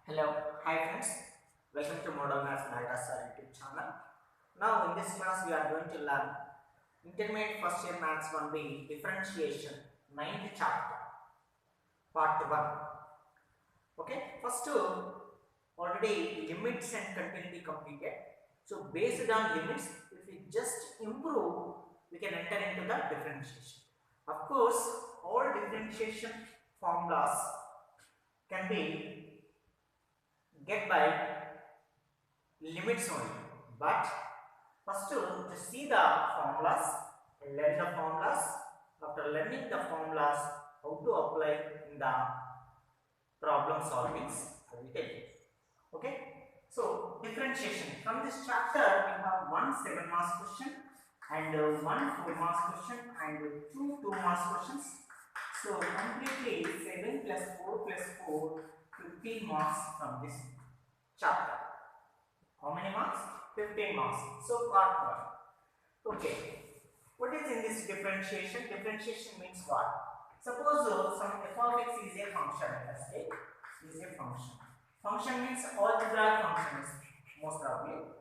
Hello, hi friends. Welcome to Model Maths YouTube channel. Now in this class we are going to learn Intermediate First Year Maths 1B Differentiation 9th chapter, part 1. Okay, first already limits and continuity completed. So based on limits, if we just improve, we can enter into the differentiation. Of course, all differentiation formulas can be get by limits only, but first to see the formulas, learn the formulas. After learning the formulas, how to apply in the problem solvings, I will tell you. Okay, so differentiation. From this chapter we have one 7 marks question and one 4 marks question and two 2 marks questions. So completely 7 plus 4 plus 4, 15 marks from this chapter. How many marks? 15 marks. So part 1. Okay. What is in this differentiation? Differentiation means what? Suppose some f of x is a function. Let us take is a function. Function means algebraic functions most probably.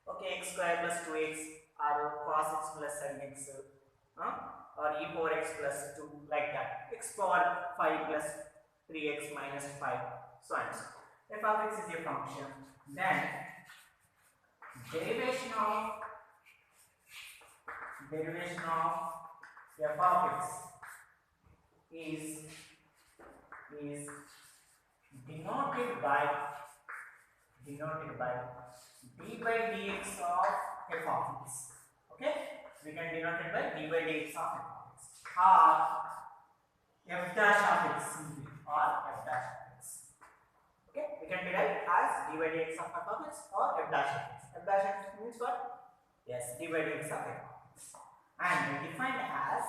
Okay, x square plus 2x or cos x plus sin x or e power x plus 2 like that. X power 5 plus 3x minus 5 so and so. F of x is a function. Then derivation of f of x is denoted by d by dx of f of x. Okay, we can denote it by d by dx of f of x or f dash of x simply or f dash of x. Okay, we can derive as d by dx of f of x or f dash of x. F dash of x means what? Yes, d by dx of f of x. And defined as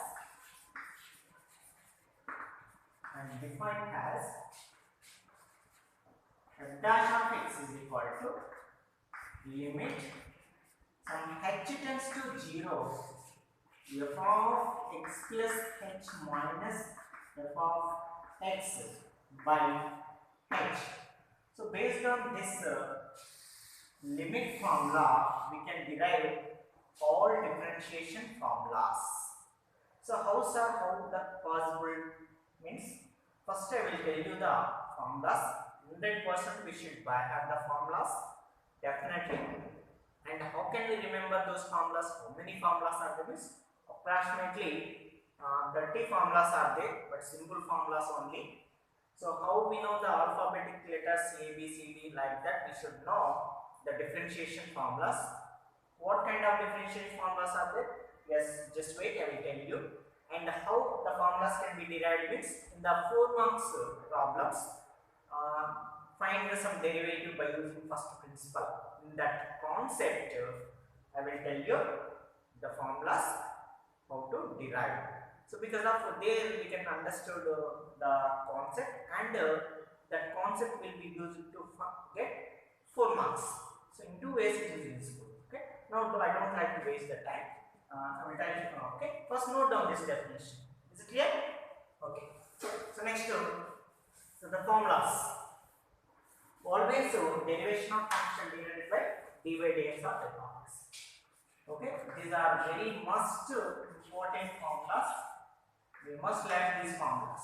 f dash of x is equal to limit from h tends to 0 f of x plus h minus f of x by h. So based on this limit formula, we can derive all differentiation formulas. So how the possible means? First I will tell you the formulas. 100% we should have the formulas definitely. And how can we remember those formulas? How many formulas are there? Means approximately 30 formulas are there, but simple formulas only. So how we know the alphabetic letters A, B, C, D like that? We should know the differentiation formulas. What kind of differentiation formulas are there? Yes, just wait, I will tell you. And how the formulas can be derived means in the 4 marks problems, find some derivative by using first principle. In that concept, I will tell you the formulas how to derive. So because of there we can understand the concept, and that concept will be used to get 4 marks. So in 2 ways it is useful. Okay. Now I don't like to waste the time. I will tell you. Okay. First note down this definition. Is it clear? Okay. So next, so the formulas. Always derivation of function denoted by d by dx of f of x. Okay. These are very must important formulas. We must learn these formulas.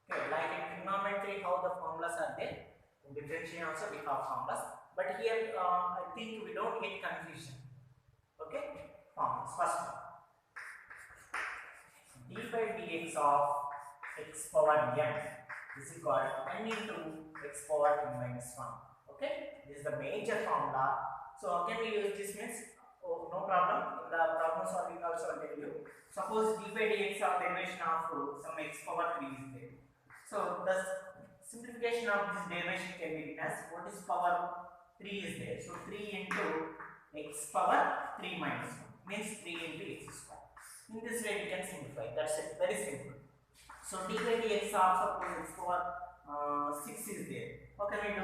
Okay, like in trigonometry, how the formulas are there. In differentiation also we have formulas, but here I think we don't get confusion. Okay, formulas. First one, d by dx of x power n is equal to n into x power n minus 1. Okay, this is the major formula. So how can we use this? Means no problem. In the problem solving also I'll tell you. Suppose d by dx of derivation of some x power 3 is there. So the simplification of this derivation can be written as what is power 3 is there. So 3 into x power 3 minus 1 means 3 into x square. In this way we can simplify. That's it. Very simple. So d by dx of suppose x power 6 is there. How can we do?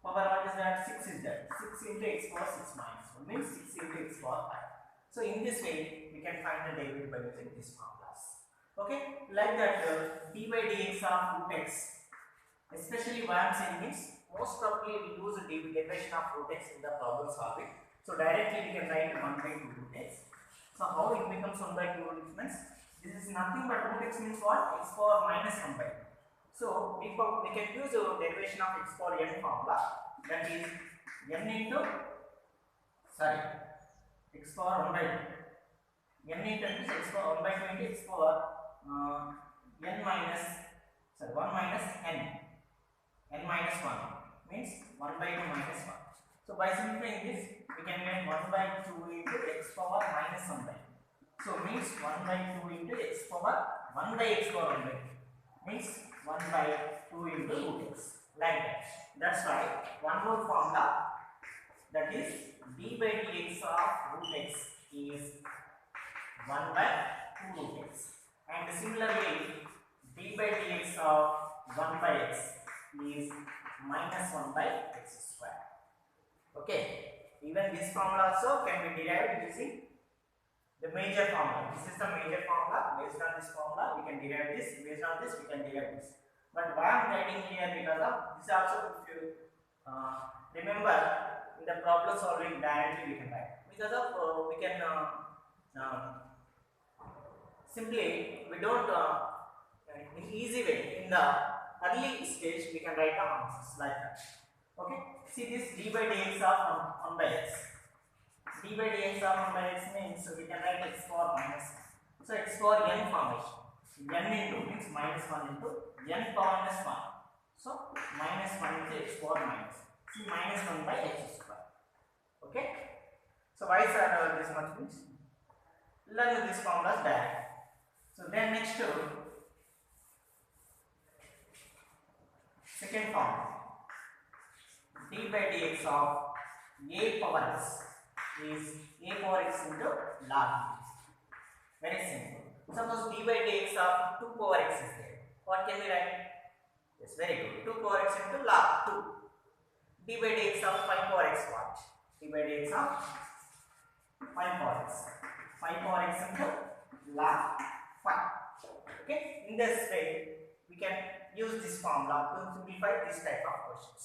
Power what is that? 6 is that. 6 into x power 6 minus 1 means 6 into x power 5. So in this way we can find the derivative by using these formulas. Okay, like that d by dx of root x, especially what I am saying is most probably we use the derivation of root x in the problem solving. So directly we can write 1 by 2 root x. So how it becomes 1 by 2 root x means this is nothing but root x means what? X power minus 1 by 2. So we can use the derivation of x power n formula, that is n into x power 1 by 2. N into x power 1 by 2 into x power n minus 1 minus n minus 1 means 1 by 2 minus 1. So by simplifying this, we can get 1 by 2 into x power minus 1 by 2. So means 1 by 2 into x power 1 by x power 1 by 2 means 1 by 2 into root x, like that. That's why one more formula, that is d by dx of root x is 1 by 2 root x, and similarly d by dx of 1 by x is minus 1 by x square. Okay, even this formula also can be derived using the major formula. This is the major formula. Based on this formula, we can derive this. Based on this, we can derive this. But why I am writing here, because of this also, if you remember in the problem solving directly we can write. Because of we can simply we don't in easy way, in the early stage we can write the answers like that. Okay, see this d by dx of 1 by x. D by dx of 1 by x means we can write x power minus 1. So x power n formation. N into means minus 1 into n power minus 1. So minus 1 into x power minus. See minus 1 by x square. Okay. So why is that this much means? Learn this formulas direct. So then next to second formula, d by dx of a power x is a power x into log e. Very simple. Suppose d by dx of 2 power x is there. What can we write? Yes, very good. 2 power x into log 2. D by dx of 5 power x what? D by dx of 5 power x. 5 power x into log 5. Okay. In this way, we can use this formula to simplify this type of questions.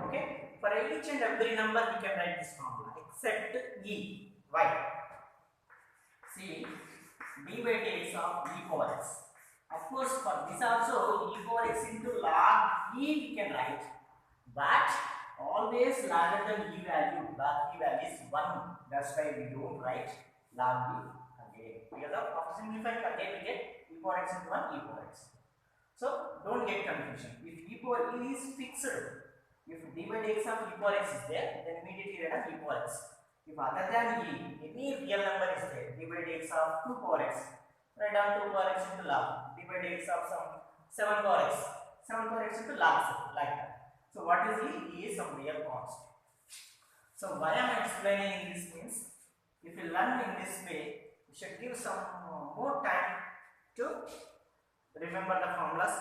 Okay. For each and every number, we can write this formula except e. Why? See, d by dx of e power x. Of course, for this also e power x into log e we can write, but always larger than e value. Log e value is 1. That's why we don't write log e again. Because after simplifying again we get e power x into 1 e power x. So don't get confusion. If e power e is fixed, if d by dx of e power x is there, then immediately write as e power x. If other than e, any real number is there, d by dx of 2 power x, write down 2 power x into log, d by dx of some 7 power x, 7 power x into log 7, like that. So what is e? E is some real constant. So why I am explaining this means, if you learn in this way, you should give some more time to remember the formulas.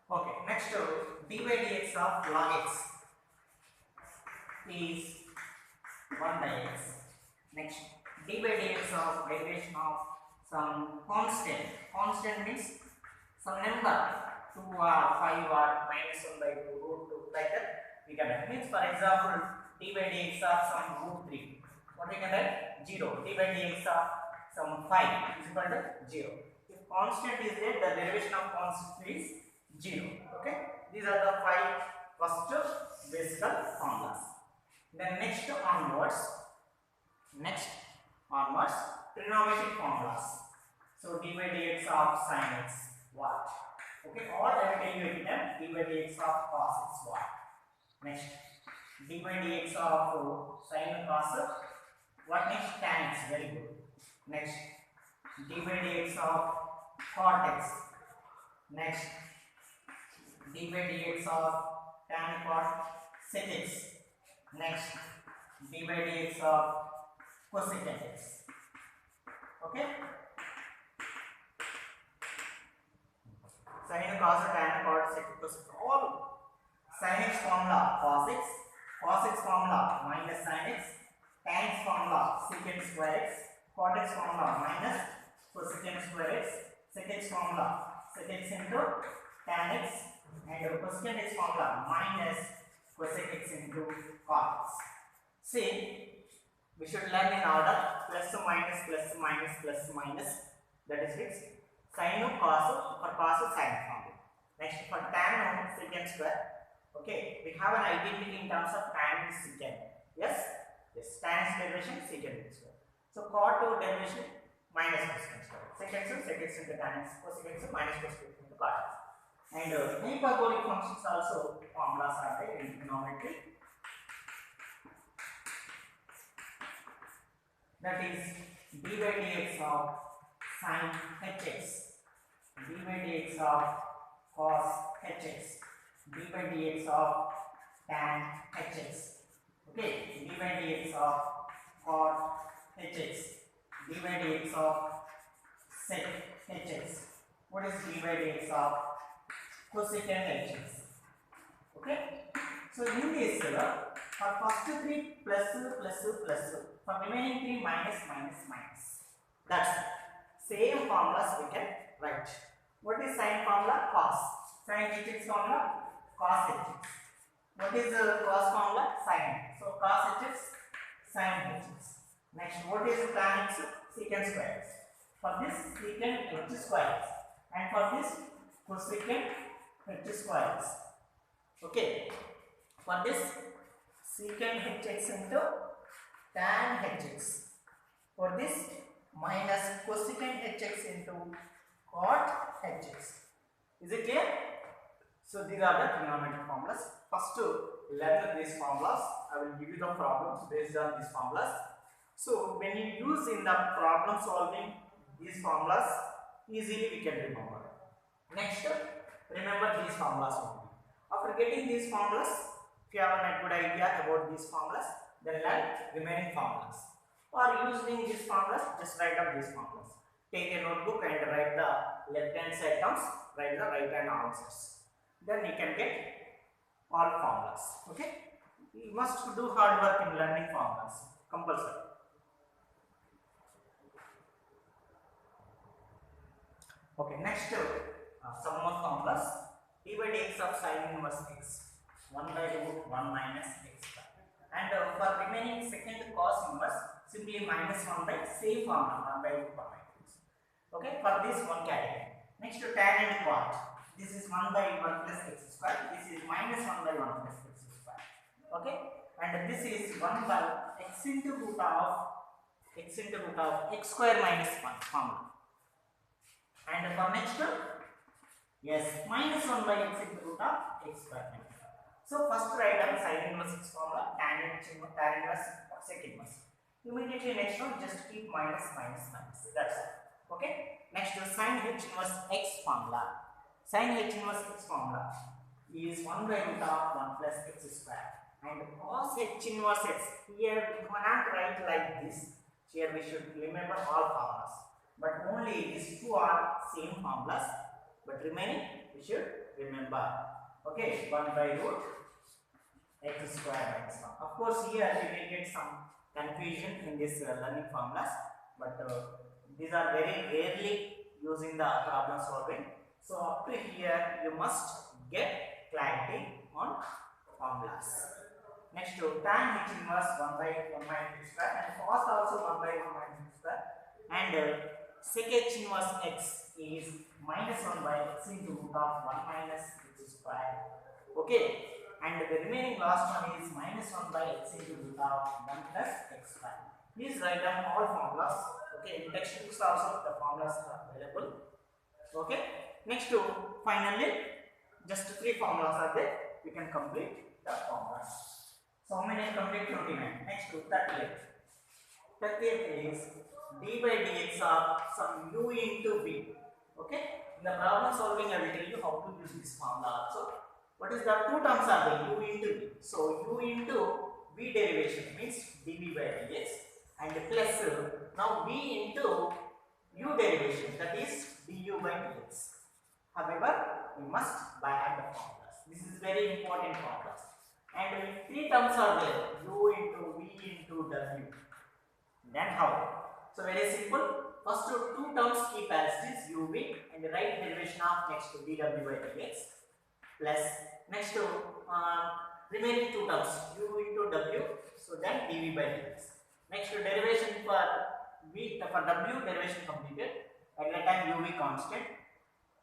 Okay, next d by dx of log x is 1 by x. Next, d by dx of derivation of some constant. Constant means some number, 2 or 5 or minus 1 by 2, root 2, like that we can write. Means for example, d by dx of some root 3. What we can write? 0. D by dx of some 5 is equal to 0. If constant is there, the derivation of constant is 0. Okay. These are the 5 first basic formulas. Then next onwards, trigonometric formulas. So d by dx of sin x what? Okay, or I will tell you again, d by dx of cos x what? Next, d by dx of sin cos what? Next, tan x, very good. Next, d by dx of cot x. Next, d by dx of tan cot sec x. Next, d by dx of cosec x. Okay. Sin, cos, tan, cot, sec, cosec, all sin x formula cos x formula minus sin x, tan x formula sec x square x, cot x formula minus cosecant square x, sec x formula sec x into tan x, and cosecant x formula minus cosec x into cot x. See, we should learn in order plus minus plus minus plus minus, that is fixed. Sin of cos, for cos sin formula. Next for tan of secant square. Okay, we have an identity in terms of tan is secant. Yes, yes, tan is derivation secant square. So cot to derivation minus cosecant square. Secant into tan x, cosecant minus cosecant into cot x. And hyperbolic functions also formulas are there in trigonometry. That is d by dx of sin hx, d by dx of cos hx, d by dx of tan hx. Okay, d by dx of cot hx, d by dx of sec hx. What is d by dx of cosecant hx? Okay, so in this for first three plus, for remaining three minus. That's it. Same formulas we can write. What is sin formula? Cos. Sin hx formula? Cos hx. What is the cos formula? Sin. So cos hx, sin hx. Next, what is tan x? Secant square x. For this secant h square x, and for this cosecant h square x. Okay. For this secant hx into tan hx. For this minus cosecant hx into cot hx. Is it clear? So these are the trigonometric formulas. First to learn these formulas, I will give you the problems based on these formulas. So when you use in the problem solving these formulas, easily we can remember. Next, remember these formulas only. After getting these formulas, if you have a good idea about these formulas, then learn remaining formulas. Or using these formulas, just write down these formulas. Take a notebook and write the left hand side terms, write the right hand answers. Then you can get all formulas. Okay? You must do hard work in learning formulas. Compulsory. Okay, next some more formulas. d by dx of sin inverse x, 1 by root 1 minus x square. And for remaining second cos inverse, simply minus 1 by same formula, 1 by root 1 minus. Okay, for this one category. Next to tan and cot. This is 1 by 1 plus x square. This is minus 1 by 1 plus x square. Okay, and this is 1 by x into root of x square minus 1 formula. And for next, yes, minus 1 by x into root of x square minus 1. So first write down sin inverse x formula, tan inverse, sec inverse. Immediately next one, just keep minus. That's it. Okay. Next, sin h inverse x formula. Sin h inverse x formula is 1 by root of 1 plus x square. And cos h inverse x, here we cannot write like this. Here we should remember all formulas. But only these two are same formulas. But remaining we should remember. Okay, 1 by root x square minus 1. Of course, here you will get some confusion in this learning formulas, but these are very rarely using the problem solving. So up to here you must get clarity on formulas. Next, tan h inverse 1 by 1 minus x square, and cos also 1 by 1 minus x square, and sec h inverse x is minus 1 by x into root of 1 minus x square. Okay, and the remaining last one is minus 1 by x into root of 1 plus x square. Please write down all formulas. Okay, in textbooks also the formulas are available. Okay, next to finally just 3 formulas are there. We can complete the formulas. So how many complete? 29. Next to 38. 38 is d by dx of some u into v. Okay, in the problem solving I will tell you how to use this formula also. What is the two terms are there? U into v. So u into v derivation means dv by dx, and plus now v into u derivation, that is du by dx. However, we must by hand the formulas. This is very important formulas. And 3 terms are there: u into v into w. Then how? So very simple. First two terms keep as it is uv and write derivation of next to dw by dx plus next to remaining two terms u into w, so then dv by dx. Next to derivation for w derivation completed, at that time uv constant.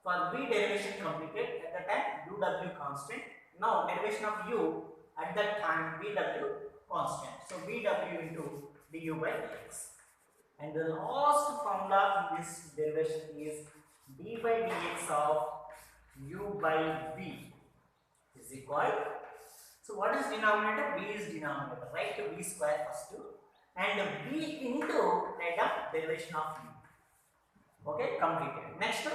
For v derivation completed, at that time uw constant. Now derivation of u at that time vw constant. So vw into du by dx. And the last formula in this derivation is d by dx of u by v is equal. So what is denominator? V is denominator. Write v square first and v into write up derivation of u. Okay, completed. Next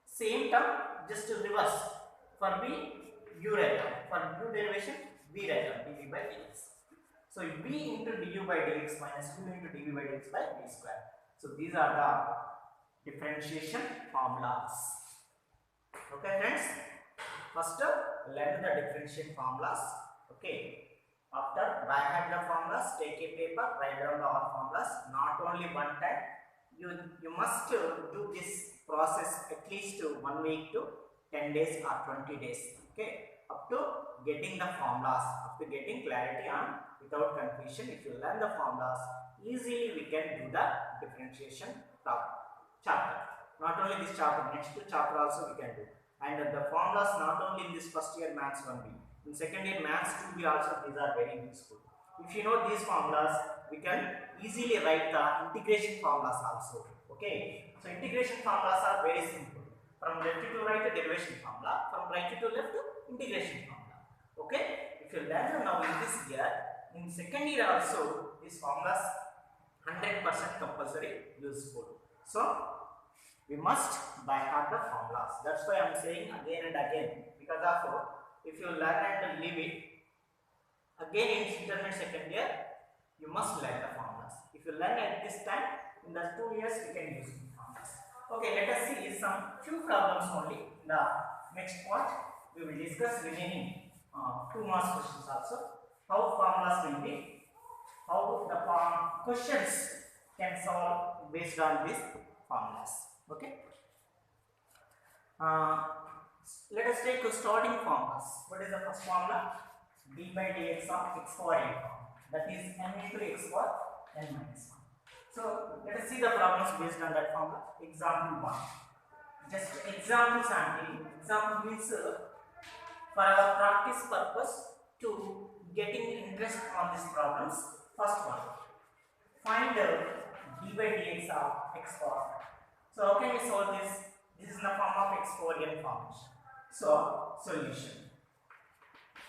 same term, just to reverse. For v u write down. For u derivation v write down dv by dx. So v into du by dx minus u into dv by dx by v square. So these are the differentiation formulas. Okay friends, first learn the differentiation formulas. Okay, after by hand the formulas, take a paper, write down the all formulas. Not only one time, you must do this process at least 1 week to 10 days or 20 days. Okay, up to getting the formulas, up to getting clarity on without confusion. If you learn the formulas, easily we can do the differentiation chapter. Not only this chapter, next chapter also we can do. And the formulas not only in this first year maths 1B, in second year maths 2B also, these are very useful. If you know these formulas, we can easily write the integration formulas also. Okay, so integration formulas are very simple. From left to right, derivation formula. From right to left, integration formula. Okay, if you learn now in this year, in second year also, these formulas 100% compulsory useful. So we must by heart the formulas. That's why I am saying again and again, because of if you learn and leave it, again in intermediate second year, you must learn the formulas. If you learn at this time, in the 2 years we can use the formulas. Okay, let us see some few problems only. In the next part, we will discuss remaining 2 marks questions also. How formulas will be, how the questions can solve based on these formulas. Okay. Let us take starting formulas. What is the first formula? D by dx of x power n form. That is n into x power n minus 1. So let us see the problems based on that formula. Example 1. Just examples I am taking. Example means for our practice purpose to getting interest on these problems. First one. Find d by dx of x power. So how can we solve this? This is in the form of x power n formation. So solution.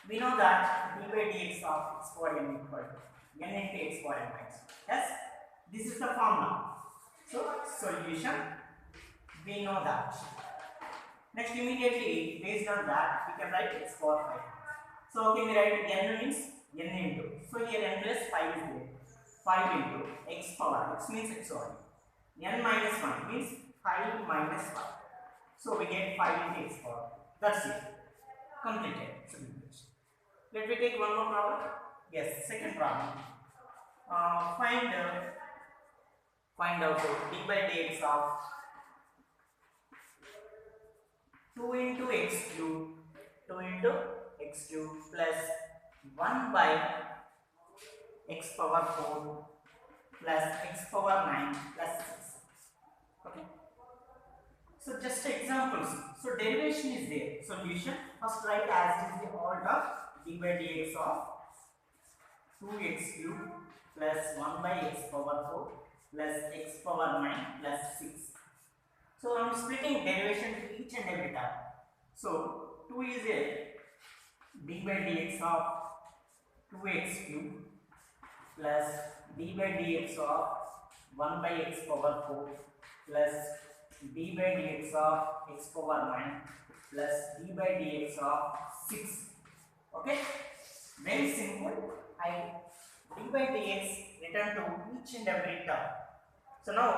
We know that d by dx of x power n equal to n into x power n minus 1. Yes, this is the formula. So solution, we know that. Next, immediately based on that, we can write x power 5. So how can we write? N means n into. So here n plus 5 is there. 5 into x power, x means x only. N minus 1 means 5 minus 5. So we get 5 into x power. That's it. Completed. Let me take one more problem. Yes, second problem. Find out d by dx of 2 into x cube plus 1 by x power 4 plus x power 9 plus 6. Okay. So just examples. So derivation is there. Solution. First write as is the order d by dx of 2x cube plus 1 by x power 4 plus x power 9 plus 6. So I am splitting derivation to each and every term. So 2 is a d by dx of 2x cube plus d by dx of 1 by x power 4 plus d by dx of x power 9 plus d by dx of 6. Okay, very simple. I d by dx return to each and every term. So now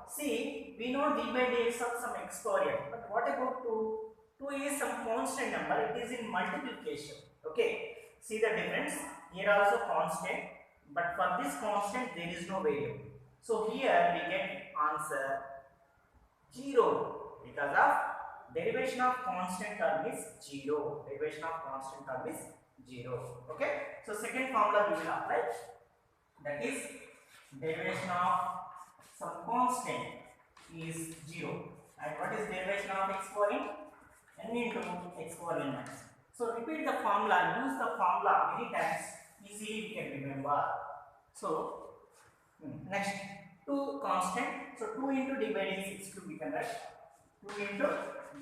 see, we know d by dx of some x power n, but what about 2? 2 is some constant number, it is in multiplication. Okay, see the difference, here also constant, but for this constant there is no variable. So here we get answer 0 because of derivation of constant term is 0. Derivation of constant term is 0. Okay. So second formula we will apply, that is derivation of some constant is 0. And what is derivation of x power n into x power n minus. So repeat the formula, use the formula many times, easily we can remember. So next 2 constant, so 2 into d by dx x cube we can write, 2 into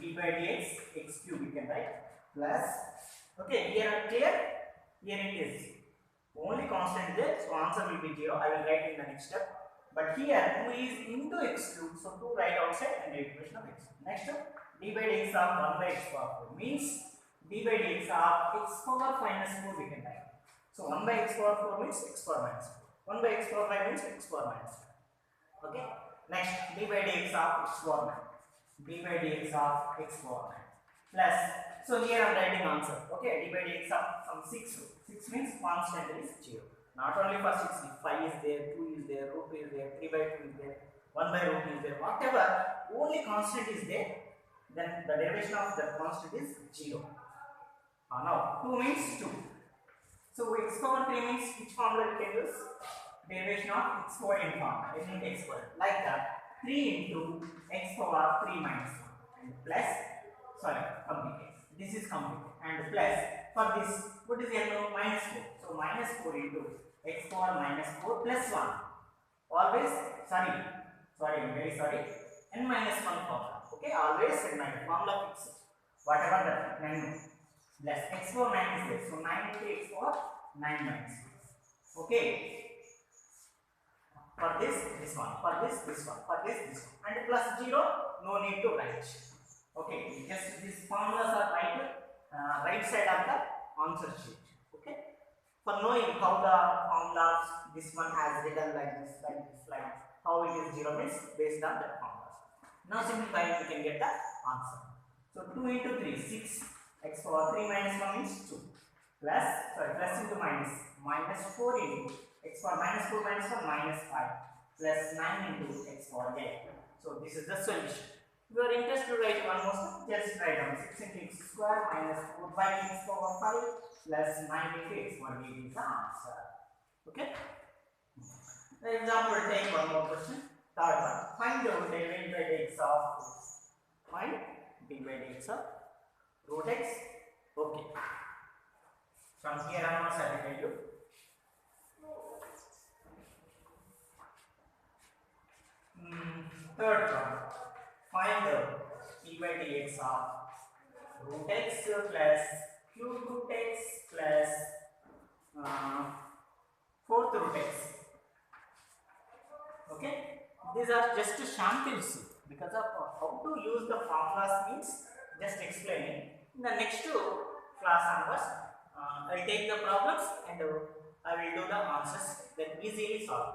d by dx x cube we can write, plus, okay, here are clear, here it is only constant there, so answer will be 0. I will write in the next step. But here 2 is into x cube, so 2 write outside and the equation of x. Next d by dx of 1 by x power 4 means d by dx of x power minus 4 we can write. So 1 by x power 4 means x power minus 4. 1 by x power 5 means x power minus 5. Okay. Next d by dx of x power 9. D by dx of x power 9 plus. So here I am writing answer. Okay. D by dx of some 6. 6 means constant is 0. Not only for 6, 5 is there, 2 is there, root is there, 3 by 2 is there, 1 by root is there, whatever, only constant is there, then the derivation of that constant is 0. Now 2 means 2. So x power 3 means which formula we can use? Derivation of x power n formula, n into x power. Like that, 3 into x power 3 minus 1 and plus, sorry, completed. This is completed. And plus, for this, what is n? Minus 4. So minus 4 into x power minus 4 plus 1. Always, sorry, I'm very sorry. N minus 1 formula. Okay, always n minus formula fixed. Whatever that, 9 plus x power 9 is there. So 9 into x power 9 minus 6. Okay. For this, this one. For this, this one. For this, this one. And plus 0, no need to write. Okay, just these formulas are right side of the answer sheet. Okay. For knowing how the formulas, this one has written like this, how it is 0 means based on that formula. Now simplifying, we can get the answer. So 2 into 3, 6. X power 3 minus 1 means 2. Plus, sorry, plus into minus. Minus 4 into x power minus 4 minus 1 minus 5. Plus 9 into x power 8. So this is the solution. If you are interested to write one more step, just write down 6 into x square minus 4 by x power 5 plus 9 into x power 8 is the answer. Okay. The example will take one more question. Third one. Find the derivative by dx of find d by dx of root x. Okay. From here onwards I will tell you. Third one. Find the d by dx of root x plus cube root x plus fourth root x. Okay. These are just samples because of how to use the formulas means just explaining. In the next class onwards, I will take the problems and I will do the answers, then easily solve.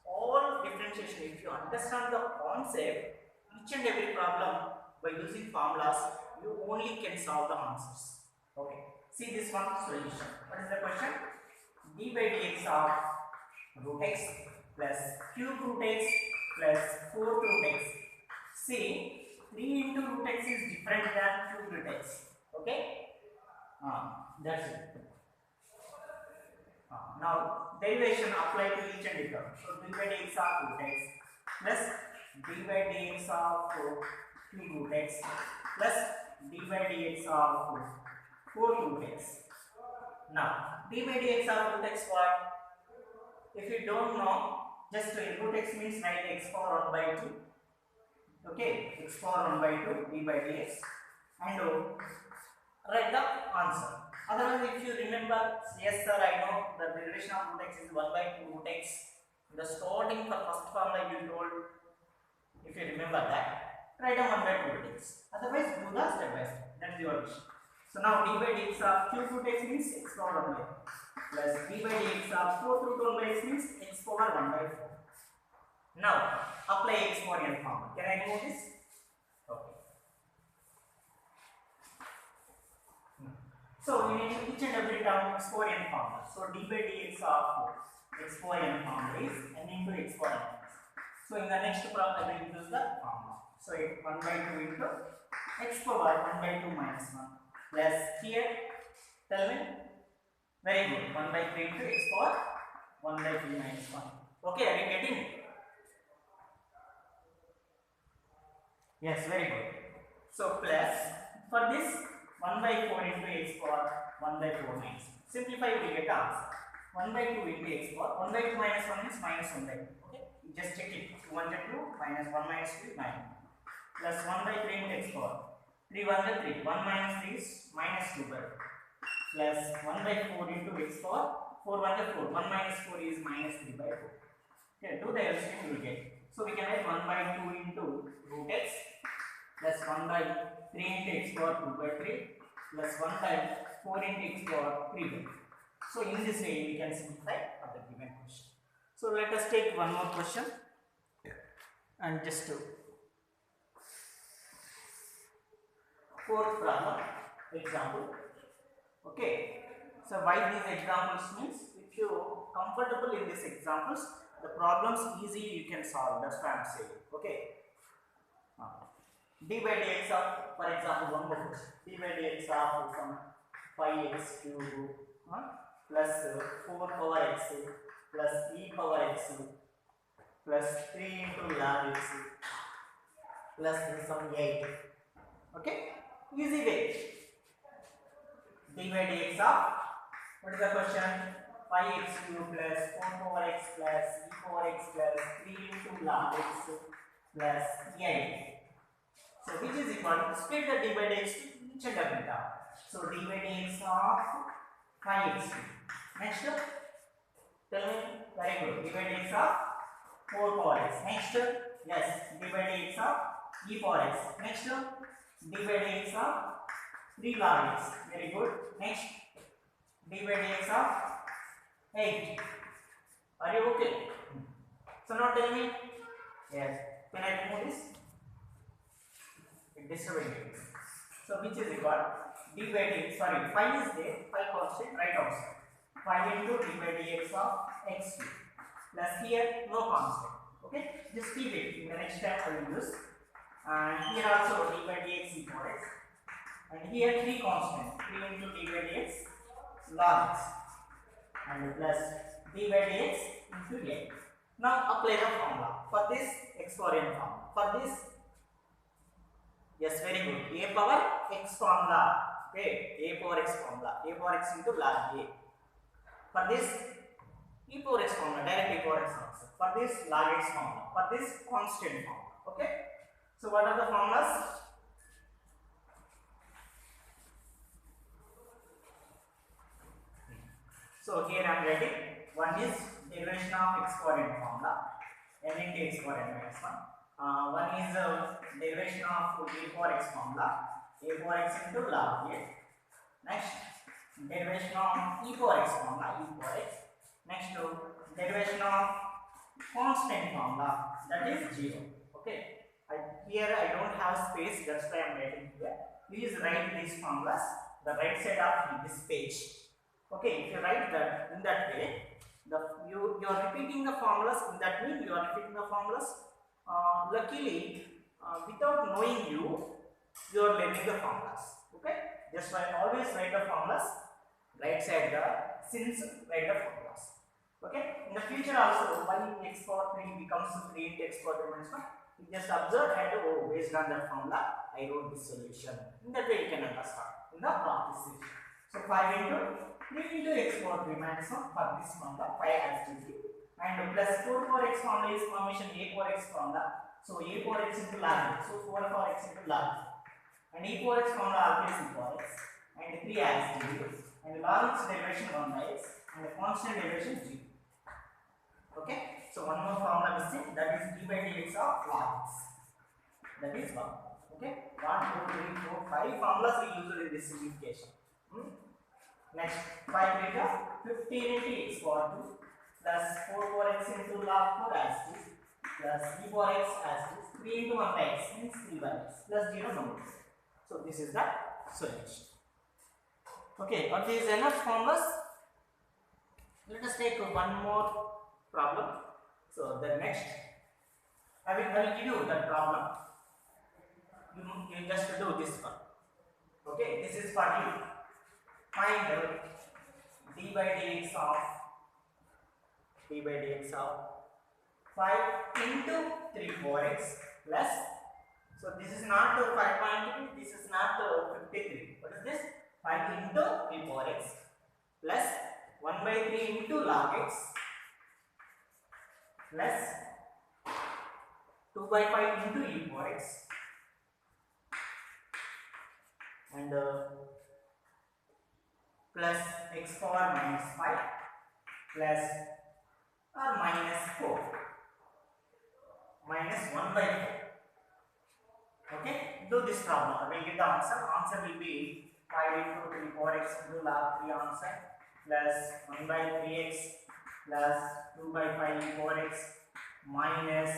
All differentiation, if you understand the concept, each and every problem by using formulas, you only can solve the answers. Okay. See this one solution. What is the question? D by dx of root x plus cube root x plus 4 root x. See, 3 into root x is different than cube root x. Okay? That's it. Now, derivation apply to each and every term. So, d by dx of root x plus d by dx of cube root x plus d by dx of 4 root x. Now, d by dx of root x what? If you don't know, just root x means write x power 1 by 2. Okay, x power 1 by 2 d by dx and write the answer. Otherwise, if you remember, yes sir, I know the derivation of root x is 1 by 2 root x. The starting for first formula you told, if you remember that, write a 1 by 2 root x. Otherwise, do the step by step. That's your wish. So now d by dx of cube root x means x power 1 by 2 plus d by dx of 4 root 1 by x means x power 1 by 4. Now apply x power n formula. Can I remove this? Okay. So we need each and every term x power n formula. So d by dx of x power n formula is n into x power n. So in the next problem, I will use the formula. So 1 by 2 into x power 1 by 2 minus 1 plus here, tell me, very good, 1 by 3 into x power 1 by 3 minus 1. Okay, are you getting it? Yes, very good. So plus, for this 1 by 4 into x power 1 by 4 minus 1. Simplify, you will get the answer. 1 by 2 into x power 1 by 2 minus 1 is minus 1 by 2. Okay, just check it. 2 1 2 minus 1 minus 2 is 9. Plus 1 by 3 into x power 3 1 3. 1 minus 3 is minus 2 by 2. Plus 1 by 4 into x power 4 1 4. 1 minus 4 is minus 3 by 4. Okay, do the LCM, you will get. So we can write 1 by 2 into root x plus 1 by 3 into x power 2 by 3 plus 1 by 4 into x power 3 by 3. So in this way we can simplify for the given question. So let us take one more question and just to fourth problem example. Okay, so why these examples means if you comfortable in these examples, the problems easy you can solve. That's why I'm saying. Okay. D by dx of, for example, one more question. D by dx of some 5x cube plus 4 power x plus e power x plus 3 into log x plus some 8. Okay, easy way. D by dx of, what is the question? 5x cube plus 4 power x plus e power x plus 3 into log x plus 8. So which is equal to split the d by dx to each and every term. So d by dx of 5x. Next, tell me, very good. D by dx of 4 power x. Next, yes, d by dx of e power x. Next, d by dx of 3 log x. Very good. Next, d by dx of 8. Are you okay? So now tell me, yes, can I remove this? Disturbing it. So which is equal d by dx, sorry, 5 is there, 5 constant right outside. 5 into d by dx of x plus here no constant. Okay, just keep it. In the next step I will use. And here also d by dx equal x. And here 3 constant, 3 into d by dx log x and plus d by dx into a. Now apply the formula for this exponent formula. For this, yes, very good. A power x formula. Okay, a power x formula. A power x into log a. For this, e power x formula, direct e power x also. For this, log x formula. For this, constant formula. Okay. So what are the formulas? So here I am writing. One is derivation of exponent formula, n into exponent minus 1. One is derivation of a power x formula, a power x into log a. Next, derivation of e power x formula, e power x. Next, derivation of constant formula, that is 0. Okay. Here I don't have space, that's why I am writing here. Please write these formulas the right side of this page. Okay, if you write that in that way, you are repeating the formulas. In that way, you are repeating the formulas. Luckily, without knowing you are learning the formulas. Okay, just always write the formulas right side since write the formulas. Okay, in the future also, y x power 3 becomes 3 into x power 3 minus 1. You just observe and based on that formula, I wrote this solution. In that way, you can understand in the practice. So 5 into 3 into x power 3 minus 1 for this formula, 5 as to and plus 4 power x formula is formation a power x formula. So a power x into log x. So 4 power x into log x. And e power x formula always e power x. And 3 as 0. And log x derivation 1 by x. And the constant derivation 0. Okay. So one more formula missing, that is d by dx of log x. That is 1. Okay. 1, 2, 3, 4, 5 formulas we use in this simplification. Next, 5 into 15 into x power 2 plus 4 power x into log 4 as 2 plus e power x as 2, 3 into 1 by x means 3 by x plus 0 no. So this is the solution. Okay, are these enough formulas? Let us take one more problem. So the next I will give you that problem. You just do this one. Okay, this is for you. Find d by dx of 5 into 3 4x plus, so this is not 5.3, this is not 53. What is this? 5 into 3 4x plus 1 by 3 into log x plus 2 by 5 into e power x and plus x power minus 5 plus or minus 4 minus 1 by 4. Okay, do this problem. I will get the answer. Answer will be 5 into 3 4x into log 3 answer plus 1 by 3x plus 2 by 5 4x minus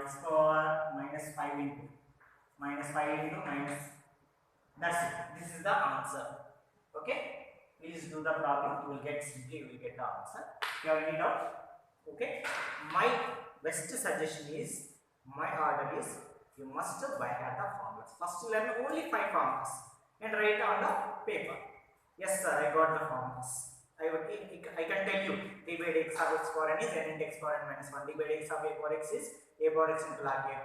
x power minus 5 into minus that's it. This is the answer. Okay, please do the problem. You will get simply, you will get the answer. You have any doubt? Okay, my best suggestion is, my order is, you must by heart the formulas. First learn only 5 formulas and write on the paper. Yes sir, I got the formulas. I can tell you d by dx of x power n is n into x power n minus 1. D by dx of a power x is a power x into log a.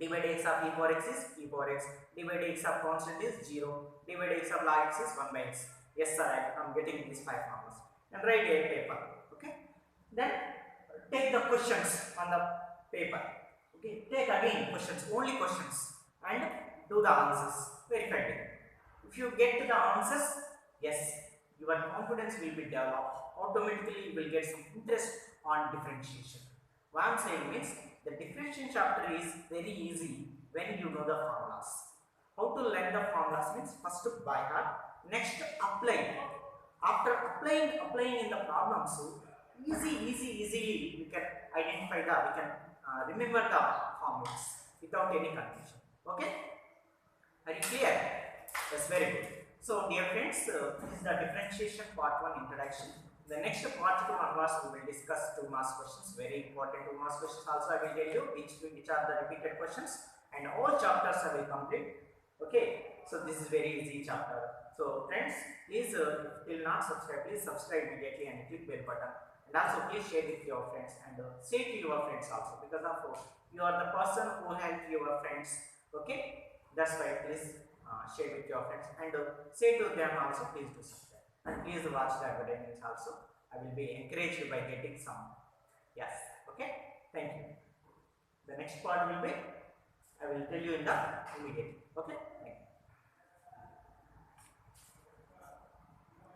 D by dx of e power x is e power x. D by dx of constant is 0. D by dx of log x is 1 by x. Yes sir, I am getting these 5 formulas and write a paper. Okay, then take the questions on the paper. Okay, take again questions, only questions, and do the answers. Verify it. If you get to the answers, yes, your confidence will be developed. Automatically, you will get some interest on differentiation. What I am saying means, the differentiation chapter is very easy when you know the formulas. How to learn the formulas means, first by heart, next apply. After applying in the problems, easily we can identify we can remember the formulas without any confusion. Okay, are you clear? That's very good. So dear friends, this is the differentiation part 1 introduction. The next part 2 onwards we will discuss 2 maths questions, very important 2 maths questions. Also I will tell you which are the repeated questions, and all chapters I will complete. Okay, so this is very easy chapter. So friends, please till not subscribe, please subscribe immediately and click bell button. And also please share with your friends and say to your friends also, because of you are the person who help your friends. Okay, that's why please share with your friends and say to them also, please do subscribe and please watch the advertisements also. I will be encouraged by getting some. Yes. Okay, thank you. The next part will be, I will tell you in the immediate. Okay.